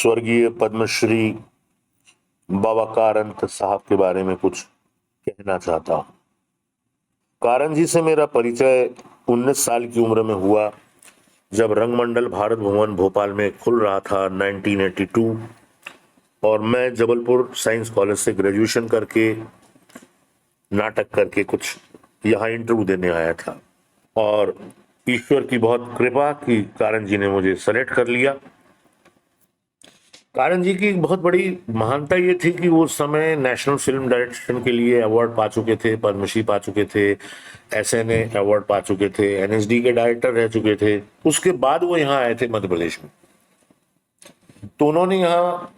स्वर्गीय पद्मश्री बाबा कारंत साहब के बारे में कुछ कहना चाहता हूँ। कारंत जी से मेरा परिचय 19 साल की उम्र में हुआ, जब रंगमंडल भारत भवन भोपाल में खुल रहा था 1982, और मैं जबलपुर साइंस कॉलेज से ग्रेजुएशन करके नाटक करके कुछ यहाँ इंटरव्यू देने आया था, और ईश्वर की बहुत कृपा कि कारंत जी ने मुझे सेलेक्ट कर लिया। कारंत जी की एक बहुत बड़ी महानता ये थी कि वो उस समय नेशनल फिल्म डायरेक्शन के लिए अवार्ड पा चुके थे, पद्मश्री पा चुके थे, एसएनए अवार्ड पा चुके थे, एनएसडी के डायरेक्टर रह चुके थे। उसके बाद वो यहाँ आए थे मध्य प्रदेश में, तो उन्होंने यहाँ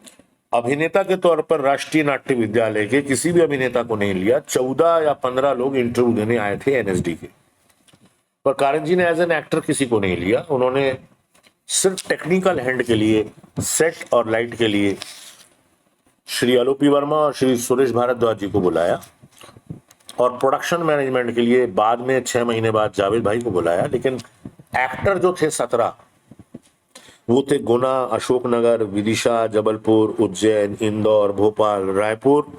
अभिनेता के तौर पर राष्ट्रीय नाट्य विद्यालय के किसी भी अभिनेता को नहीं लिया। 14 या 15 लोग इंटरव्यू देने आए थे एनएसडी के, पर कारंत जी ने एज एन एक्टर किसी को नहीं लिया। उन्होंने सिर्फ टेक्निकल हैंड के लिए, सेट और लाइट के लिए श्री अलोपी वर्मा और श्री सुरेश भारद्वाज जी को बुलाया, और प्रोडक्शन मैनेजमेंट के लिए बाद में 6 महीने बाद जावेद भाई को बुलाया। लेकिन एक्टर जो थे 17, वो थे गुना, अशोकनगर, विदिशा, जबलपुर, उज्जैन, इंदौर, भोपाल, रायपुर,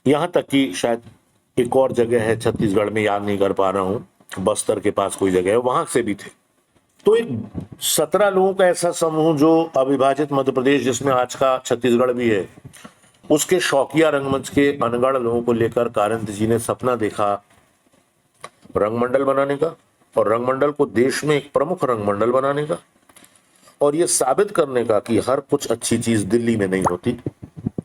यहां तक कि शायद एक और जगह है छत्तीसगढ़ में, याद नहीं कर पा रहा हूं, बस्तर के पास कोई जगह है, वहां से भी थे। तो एक 17 लोगों का ऐसा समूह जो अविभाजित मध्य प्रदेश, जिसमें आज का छत्तीसगढ़ भी है, उसके शौकिया रंगमंच के अनगढ़ लोगों को लेकर कारंत जी ने सपना देखा रंगमंडल बनाने का, और रंगमंडल को देश में एक प्रमुख रंगमंडल बनाने का, और ये साबित करने का कि हर कुछ अच्छी चीज दिल्ली में नहीं होती।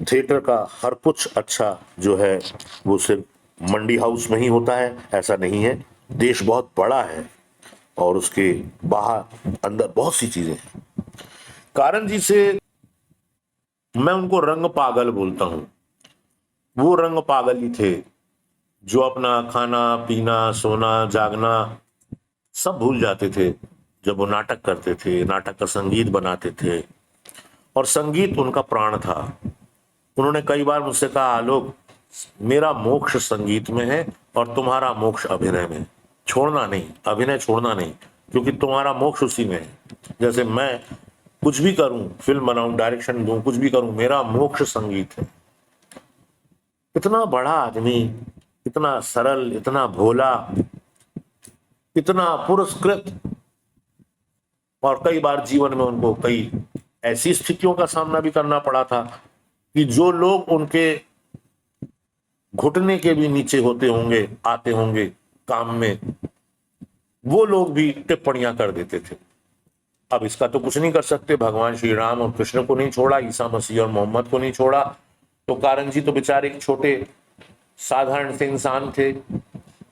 थिएटर का हर कुछ अच्छा जो है वो सिर्फ मंडी हाउस में ही होता है, ऐसा नहीं है। देश बहुत बड़ा है और उसके बाहर अंदर बहुत सी चीजें हैं। कारंत जी से मैं उनको रंग पागल बोलता हूं। वो रंग पागल ही थे जो अपना खाना पीना, सोना, जागना सब भूल जाते थे जब वो नाटक करते थे, नाटक का संगीत बनाते थे, और संगीत उनका प्राण था। उन्होंने कई बार मुझसे कहा, आलोक, मेरा मोक्ष संगीत में है और तुम्हारा मोक्ष अभिनय में, छोड़ना नहीं, अभिनय छोड़ना नहीं, क्योंकि तुम्हारा मोक्ष उसी में है। जैसे मैं कुछ भी करूं, फिल्म बनाऊं, डायरेक्शन दूं, कुछ भी करूं, मेरा मोक्ष संगीत है। इतना बड़ा आदमी, इतना सरल, इतना भोला, इतना पुरस्कृत, और कई बार जीवन में उनको कई ऐसी स्थितियों का सामना भी करना पड़ा था कि जो लोग उनके घुटने के भी नीचे होते होंगे, आते होंगे काम में, वो लोग भी टिप्पणियां कर देते थे। अब इसका तो कुछ नहीं कर सकते, भगवान श्री राम और कृष्ण को नहीं छोड़ा, ईसा मसीह और मोहम्मद को नहीं छोड़ा, तो कारंत जी तो बेचारे एक छोटे साधारण से इंसान थे,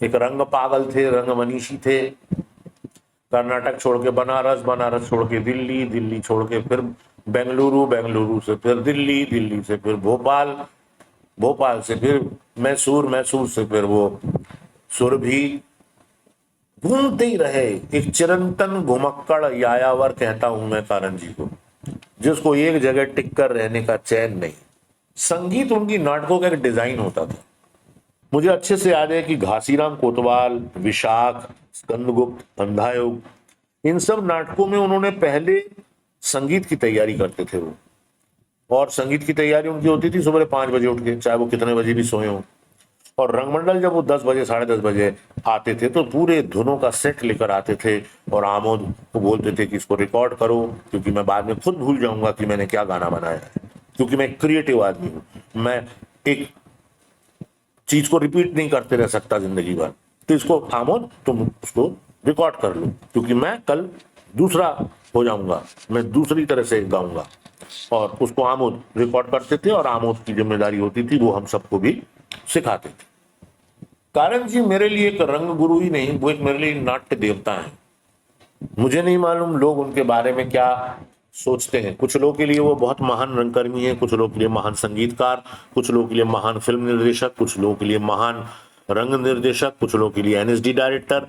एक रंग पागल थे, रंग मनीषी थे। कर्नाटक छोड़ के बनारस, बनारस छोड़ के दिल्ली, दिल्ली छोड़ के फिर बेंगलुरु, बेंगलुरु से फिर दिल्ली, दिल्ली से फिर भोपाल, भोपाल से फिर मैसूर, मैसूर से फिर वो सुरभि, घूमते ही रहे। एक चिरंतन घुमक्कड़ यायावर कहता हूं मैं कारंत जी को, जिसको एक जगह टिक कर रहने का चैन नहीं। संगीत उनकी नाटकों का एक डिजाइन होता था। मुझे अच्छे से याद है कि घासीराम कोतवाल, विशाख, स्कंदगुप्त, अंधायुग, इन सब नाटकों में उन्होंने पहले संगीत की तैयारी करते थे वो, और संगीत की तैयारी उनकी होती थी सुबह 5 बजे उठ के, चाहे वो कितने बजे भी सोए हों। और रंगमंडल जब वो 10 बजे, 10:30 बजे आते थे, तो पूरे धुनों का सेट लेकर आते थे, और आमोद को बोलते थे कि इसको रिकॉर्ड करो, क्योंकि मैं बाद में खुद भूल जाऊंगा कि मैंने क्या गाना बनाया है, क्योंकि मैं क्रिएटिव आदमी हूं, मैं एक चीज को रिपीट नहीं करते रह सकता जिंदगी भर। तो इसको आमोद तुम उसको रिकॉर्ड कर लो, क्योंकि मैं कल दूसरा हो जाऊंगा, मैं दूसरी तरह से गाऊंगा। और उसको आमोद रिकॉर्ड करते थे, और आमोद की जिम्मेदारी होती थी वो हम सबको भी सिखाते थे। कारंत जी मेरे लिए एक रंग गुरु ही नहीं, वो एक मेरे लिए नाट्य देवता है। मुझे नहीं मालूम लोग उनके बारे में क्या सोचते हैं। कुछ लोगों के लिए वो बहुत महान रंगकर्मी है, कुछ लोगों के लिए महान संगीतकार, कुछ लोगों के लिए महान फिल्म निर्देशक, कुछ लोगों के लिए महान रंग निर्देशक, कुछ लोगों के लिए एनएसडी डायरेक्टर।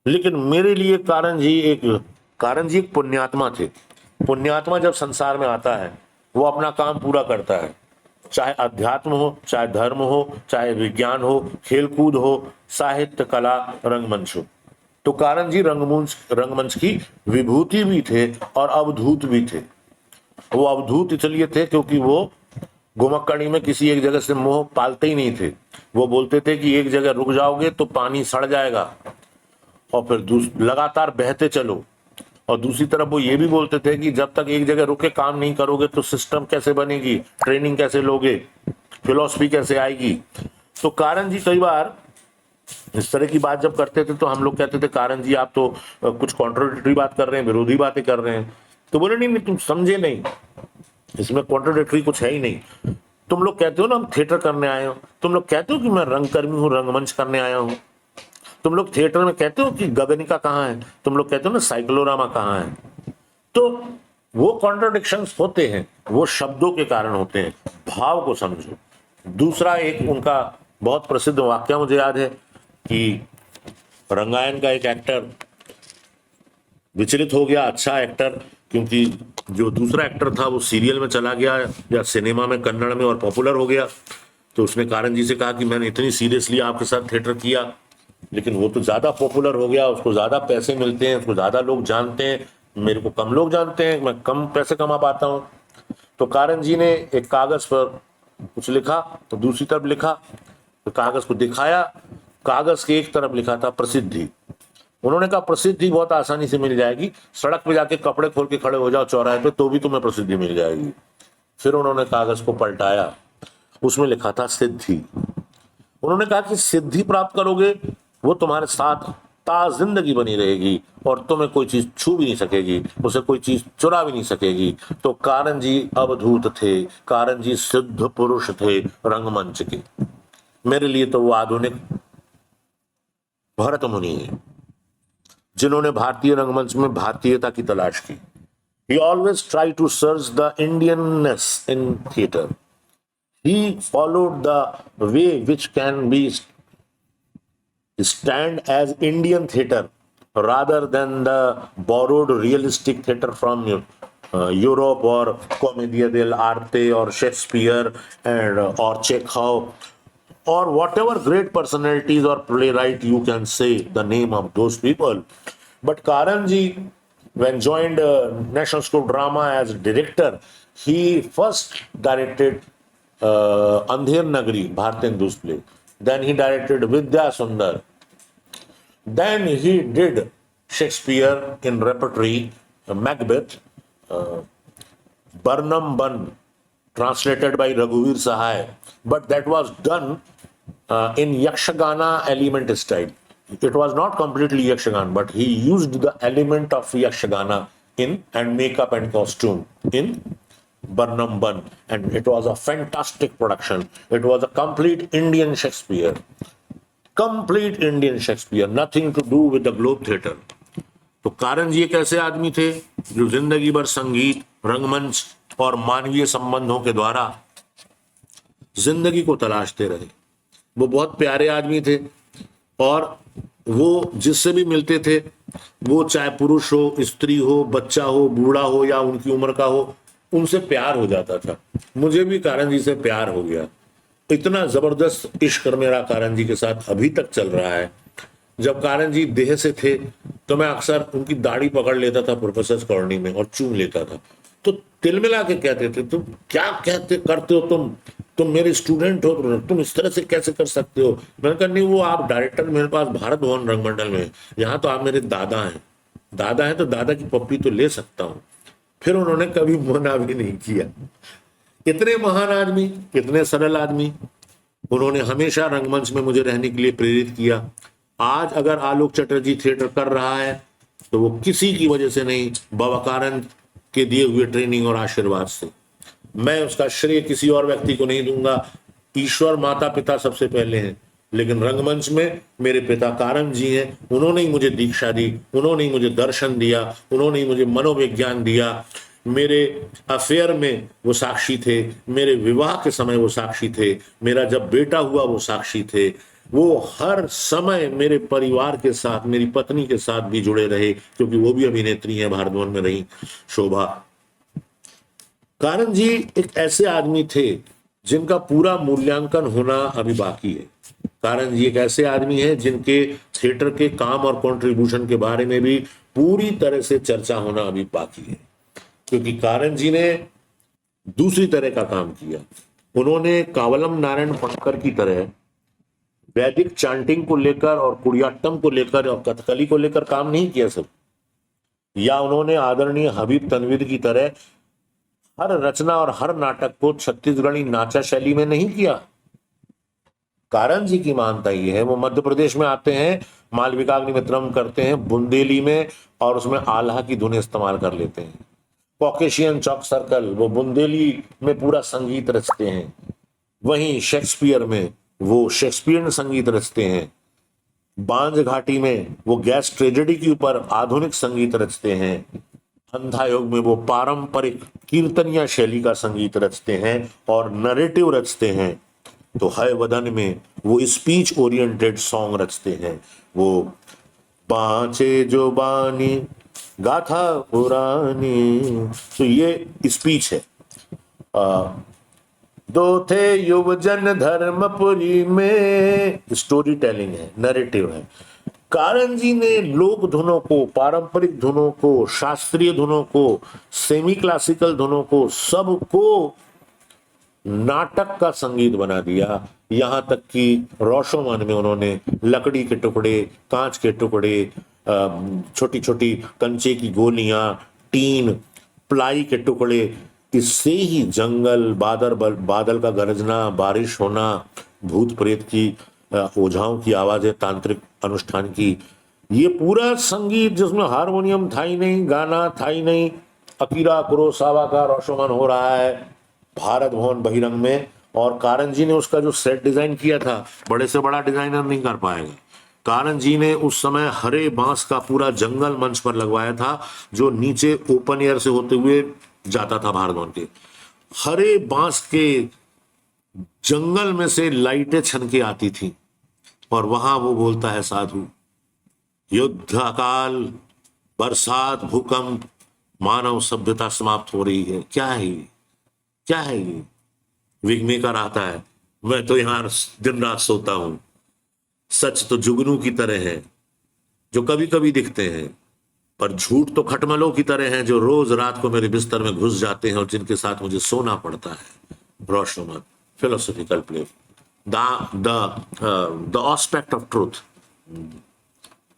लेकिन मेरे लिए कारंत जी एक पुण्यात्मा थे। पुण्यात्मा जब संसार में आता है, वो अपना काम पूरा करता है, चाहे अध्यात्म हो, चाहे धर्म हो, चाहे विज्ञान हो, खेलकूद हो, साहित्य, कला, रंगमंच हो। तो कारण जी रंगमंच की विभूति भी थे और अवधूत भी थे। वो अवधूत इसलिए थे क्योंकि वो घुमक्कड़ी में किसी एक जगह से मोह पालते ही नहीं थे। वो बोलते थे कि एक जगह रुक जाओगे तो पानी सड़ जाएगा और फिर लगातार बहते चलो। और दूसरी तरफ वो ये भी बोलते थे कि जब तक एक जगह रुके काम नहीं करोगे तो सिस्टम कैसे बनेगी, ट्रेनिंग कैसे लोगे, फिलॉसफी कैसे आएगी। तो कारण जी कई बार इस तरह की बात जब करते थे तो हम लोग कहते थे कारण जी आप तो कुछ कॉन्ट्रोडिक्टरी बात कर रहे हैं, विरोधी बातें कर रहे हैं। तो बोले नहीं तुम समझे नहीं, इसमें कॉन्ट्रोडिक्टरी कुछ है ही नहीं। तुम लोग कहते हो ना हम थिएटर करने आए हो, तुम लोग कहते हो कि मैं रंगकर्मी हूँ, रंगमंच करने आया हूँ। तुम लोग थिएटर में कहते हो कि गगनिका कहाँ है, तुम लोग कहते हो ना साइक्लोरामा कहाँ है। तो वो कॉन्ट्रोडिक्शंस होते हैं, वो शब्दों के कारण होते हैं, भाव को समझो। दूसरा एक उनका बहुत प्रसिद्ध वाक्य मुझे याद है कि रंगायन का एक एक्टर विचलित हो गया, अच्छा एक्टर, क्योंकि जो दूसरा एक्टर था वो सीरियल में चला गया या सिनेमा में, कन्नड़ में, और पॉपुलर हो गया। तो उसने कारण जी से कहा कि मैंने इतनी सीरियसली आपके साथ थिएटर किया, लेकिन वो तो ज्यादा पॉपुलर हो गया, उसको ज्यादा पैसे मिलते हैं, उसको ज्यादा लोग जानते हैं, मेरे को कम लोग जानते हैं, मैं कम पैसे कमा पाता हूं। तो कारण जी ने एक कागज पर कुछ लिखा तो दूसरी तरफ लिखा, तो कागज को दिखाया, कागज के एक तरफ लिखा था प्रसिद्धि। उन्होंने कहा प्रसिद्धि बहुत आसानी से मिल जाएगी, सड़क पे जाके कपड़े खोल के खड़े हो जाओ चौराहे पे तो भी तुम्हें प्रसिद्धि मिल जाएगी। फिर उन्होंने कागज को पलटाया, उसमें लिखा था सिद्धि। उन्होंने कहा कि सिद्धि प्राप्त करोगे वो तुम्हारे साथ ता जिंदगी बनी रहेगी और तुम्हें कोई चीज छू भी नहीं सकेगी, उसे कोई चीज चुरा भी नहीं सकेगी। तो कारण जी अवधूत थे, कारण जी सिद्ध पुरुष थे रंगमंच के। मेरे लिए तो वो आधुनिक भरत मुनि है जिन्होंने भारतीय रंगमंच में भारतीयता की तलाश की। He always tried to search the Indianness in theatre. He followed the way which can be stand as Indian theatre rather than the borrowed realistic theatre from Europe or Commedia dell'arte or Shakespeare and or Chekhov or whatever great personalities or playwright you can say the name of those people. But Karanji, when joined National School of Drama as director, he first directed Andher Nagari, Bhartendu's play. Then he directed Vidya Sundar. Then he did Shakespeare in repertory, Macbeth, Barnum Bun, translated by Raghuveer Sahai. But that was done in Yakshagana element style. It was not completely Yakshagana, but he used the element of Yakshagana in and makeup and costume in Barnum Bun, and it was a fantastic production. It was a complete Indian Shakespeare. Complete Indian Shakespeare, nothing to do with the Globe Theatre. तो कारण जी एक ऐसे आदमी थे जो जिंदगी भर संगीत, रंगमंच और मानवीय संबंधों के द्वारा जिंदगी को तलाशते रहे। वो बहुत प्यारे आदमी थे और वो जिससे भी मिलते थे, वो चाहे पुरुष हो, स्त्री हो, बच्चा हो, बूढ़ा हो या उनकी उम्र का हो, उनसे प्यार हो जाता था। मुझे भी कारण जी से प्यार हो गया। इतना जबरदस्त इश्क मेरा कारण जी के साथ अभी तक चल रहा है। जब कारण जी देह से थे तो मैं अक्सर उनकी दाढ़ी पकड़ लेता था प्रोफेसर कॉलोनी में और चूम लेता था। तो तिलमिला के कहते थे तुम क्या करते हो, तुम मेरे स्टूडेंट हो, तुम इस तरह से कैसे कर सकते हो। मैंने कहा नहीं, वो आप डायरेक्टर मेरे पास भारत भवन रंगमंडल में, यहाँ तो आप मेरे दादा हैं, दादा है तो दादा की पप्पी तो ले सकता हूँ। फिर उन्होंने कभी मना भी नहीं किया। इतने महान आदमी, इतने सरल आदमी, उन्होंने हमेशा रंगमंच में मुझे रहने के लिए प्रेरित किया। आज अगर आलोक चटर्जी थिएटर कर रहा है तो वो किसी की वजह से नहीं, बाबा कारण के दिए हुए ट्रेनिंग और आशीर्वाद से। मैं उसका श्रेय किसी और व्यक्ति को नहीं दूंगा। ईश्वर माता पिता सबसे पहले हैं, लेकिन रंगमंच में मेरे पिता कारण जी हैं। उन्होंने ही मुझे दीक्षा दी, उन्होंने ही मुझे दर्शन दिया, उन्होंने ही मुझे मनोविज्ञान दिया। मेरे अफेयर में वो साक्षी थे, मेरे विवाह के समय वो साक्षी थे, मेरा जब बेटा हुआ वो साक्षी थे। वो हर समय मेरे परिवार के साथ, मेरी पत्नी के साथ भी जुड़े रहे, क्योंकि वो भी अभिनेत्री हैं, भारत भवन में रही शोभा। कारण जी एक ऐसे आदमी थे जिनका पूरा मूल्यांकन होना अभी बाकी है। कारण जी एक ऐसे आदमी हैं जिनके थिएटर के काम और कंट्रीब्यूशन के बारे में भी पूरी तरह से चर्चा होना अभी बाकी है, क्योंकि कारण जी ने दूसरी तरह का काम किया। उन्होंने कावलम नारायण फणकर की तरह वैदिक चांटिंग को लेकर और कुडियाट्टम को लेकर और कथकली को लेकर काम नहीं किया सब, या उन्होंने आदरणीय हबीब तनवीर की तरह हर रचना और हर नाटक को छत्तीसगढ़ी नाचा शैली में नहीं किया। कारण जी की मानता ये है, वो मध्य प्रदेश में आते हैं, मालविकाग्निमित्रम करते हैं बुंदेली में, और उसमें आल्हा की धुन इस्तेमाल कर लेते हैं। कॉकेशियन चौक सर्कल, वो बुंदेली में पूरा संगीत रचते हैं। वहीं शेक्सपियर में वो शेक्सपियन संगीत रचते हैं। बांज घाटी में वो गैस ट्रेजेडी के ऊपर आधुनिक संगीत रचते हैं। अंधा योग में वो पारंपरिक कीर्तनिया शैली का संगीत रचते हैं और नरेटिव रचते हैं। तो है वदन में वो स्पीच ओरिएंटेड सॉन्ग रचते हैं। वो बाँचे जो बानी गाथा पुरानी, तो ये स्पीच है। दो थे युवजन धर्मपुरी में, स्टोरी टेलिंग है, नरेटिव है। कारण जी ने लोक धुनों को, पारंपरिक धुनों को, शास्त्रीय धुनों को, सेमी क्लासिकल धुनों को, सबको नाटक का संगीत बना दिया। यहां तक कि रोशोमान में उन्होंने लकड़ी के टुकड़े, कांच के टुकड़े, छोटी छोटी कंचे की गोलियां, टीन, प्लाई के टुकड़े, इससे ही जंगल, बादल का गरजना, बारिश होना, भूत प्रेत की, ओझाओं की आवाजें, तांत्रिक अनुष्ठान की, ये पूरा संगीत जिसमें हारमोनियम था ही नहीं, गाना था ही नहीं, अकीरा कुरोसावा का रोशोमान हो रहा है भारत भवन बहिरंग में। और कारण जी ने उसका जो सेट डिजाइन किया था, बड़े से बड़ा डिजाइनर नहीं कर पाएगा। कारण जी ने उस समय हरे बांस का पूरा जंगल मंच पर लगवाया था, जो नीचे ओपन एयर से होते हुए जाता था भारत भवन के। हरे बांस के जंगल में से लाइटें छनके आती थी, और वहां वो बोलता है साधु, युद्ध, अकाल, बरसात, भूकंप, मानव सभ्यता समाप्त हो रही है। क्या है ये, क्या है ये? विघ्नेकर आता है, मैं तो यहां दिन रात सोता हूं। सच तो जुगनू की तरह है जो कभी कभी दिखते हैं, पर झूठ तो खटमलों की तरह हैं जो रोज रात को मेरे बिस्तर में घुस जाते हैं और जिनके साथ मुझे सोना पड़ता है। रोशनमत philosophical play, the aspect of truth,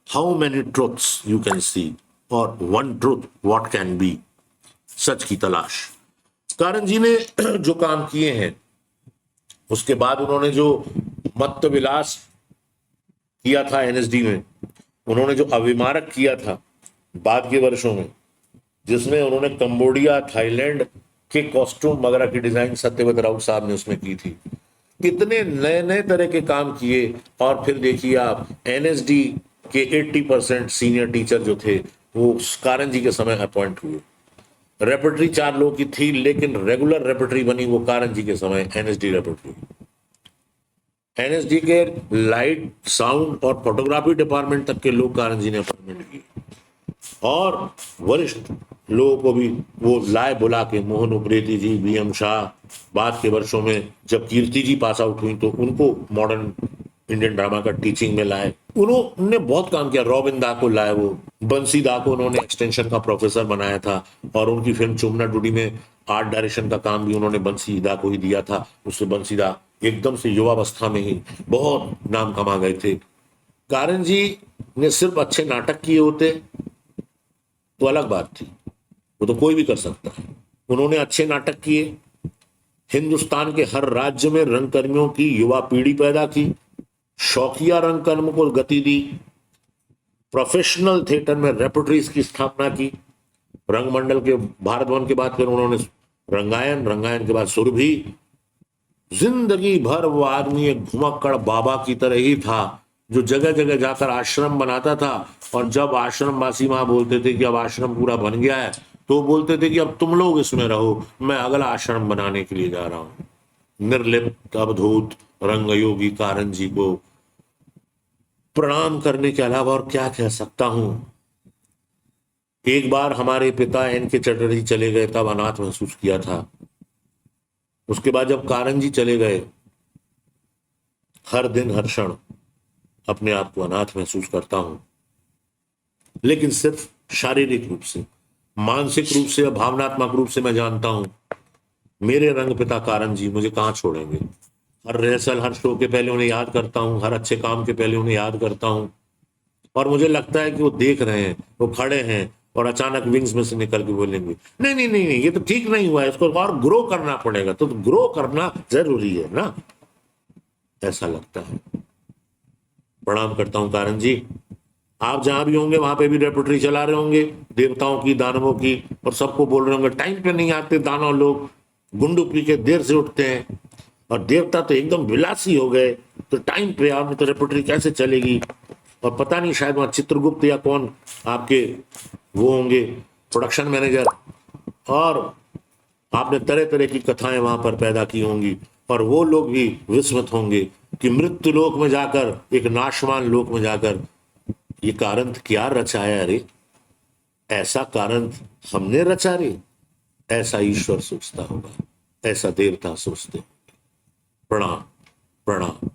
how many truths you can see, or one truth what can be, सच की तलाश। कारण जी ने जो काम किए हैं, उसके बाद उन्होंने जो मत्त विलास किया था एनएसडी में, उन्होंने जो अभिमारक किया था बाद के वर्षों में, जिसमें उन्होंने कंबोडिया, थाईलैंड के कॉस्ट्यूम वगैरह की डिजाइन सत्यव्रत राउत साहब ने उसमें की थी। कितने नए नए तरह के काम किए। और फिर देखिए आप, एनएसडी के 80% सीनियर टीचर जो थे वो कारण जी के समय अपॉइंट हुए। रेपर्टरी 4 लोगों की थी, लेकिन रेगुलर रेपर्टरी बनी वो कारण जी के समय एनएसडी रेपर्टरी। एनएसडी के लाइट, साउंड और फोटोग्राफी डिपार्टमेंट तक के लोग कारण जी ने अपॉइंटमेंट किए, और वरिष्ठ लोगों को भी वो लाए बुला के, मोहन उप्रेती जी, बीएम शाह, बाद के वर्षों में जब कीर्ति जी पास आउट हुई तो उनको मॉडर्न इंडियन ड्रामा का टीचिंग में लाए। उन्होंने बहुत काम किया। रॉबिन दा को लाए, वो बंसी दा को उन्होंने एक्सटेंशन का प्रोफेसर बनाया था, और उनकी फिल्म चुमना डूडी में आर्ट डायरेक्शन का काम भी उन्होंने बंसी दा को ही दिया था। उससे बंसी दा एकदम से युवावस्था में ही बहुत नाम कमा गए थे। कारण जी ने सिर्फ अच्छे नाटक किए होते तो अलग बात थी, वो तो कोई भी कर सकता है। उन्होंने अच्छे नाटक किए, हिंदुस्तान के हर राज्य में रंगकर्मियों की युवा पीढ़ी पैदा की, शौकिया रंगकर्म को गति दी, प्रोफेशनल थिएटर में रेपर्टरीज की स्थापना की। रंगमंडल के भारत भवन के बाद फिर उन्होंने रंगायन, रंगायन के बाद सुरभि। जिंदगी भर वो आदमी एक घुमक्कड़ बाबा की तरह ही था, जो जगह जगह जाकर आश्रम बनाता था, और जब आश्रम वासी वहां बोलते थे कि अब आश्रम पूरा बन गया है, तो बोलते थे कि अब तुम लोग इसमें रहो, मैं अगला आश्रम बनाने के लिए जा रहा हूं। निर्लिप्त, अवधूत रंगयोगी कारण जी को प्रणाम करने के अलावा और क्या कह सकता हूं। एक बार हमारे पिता एन.के. चटर्जी चले गए, तब अनाथ महसूस किया था। उसके बाद जब कारण जी चले गए, हर दिन हर क्षण अपने आप को अनाथ महसूस करता हूं, लेकिन सिर्फ शारीरिक रूप से। मानसिक रूप से या भावनात्मक रूप से मैं जानता हूं मेरे रंग पिता कारण जी मुझे कहां छोड़ेंगे। हर रिहर्सल, हर शो के पहले उन्हें याद करता हूं, हर अच्छे काम के पहले उन्हें याद करता हूं, और मुझे लगता है कि वो देख रहे हैं, वो खड़े हैं, और अचानक विंग्स में से निकल के बोलेंगे नहीं नहीं नहीं नहीं, ये तो ठीक नहीं हुआ है, इसको और ग्रो करना पड़ेगा। तो ग्रो करना जरूरी है ना, ऐसा लगता है। प्रणाम करता हूं कारण जी। आप जहां भी होंगे वहां पे भी रेपर्टरी चला रहे होंगे देवताओं की, दानवों की, और सबको बोल रहे होंगे टाइम पे नहीं आते दानव लोग, गुंडू पी के देर से उठते हैं, और देवता तो एकदम विलासी हो गए, तो टाइम पे आपने तो रेपर्टरी कैसे चलेगी। और पता नहीं, शायद वहां चित्रगुप्त या कौन आपके वो होंगे प्रोडक्शन मैनेजर, और आपने तरह तरह की कथाएं वहां पर पैदा की होंगी, और वो लोग भी विस्मित होंगे कि मृत्यु लोक में जाकर, एक नाशवान लोक में जाकर ये कारंथ क्या रचाया रे, ऐसा कारंथ हमने रचा रे, ऐसा ईश्वर सोचता होगा, ऐसा देवता सोचते होंगे। प्रणाम प्रणाम।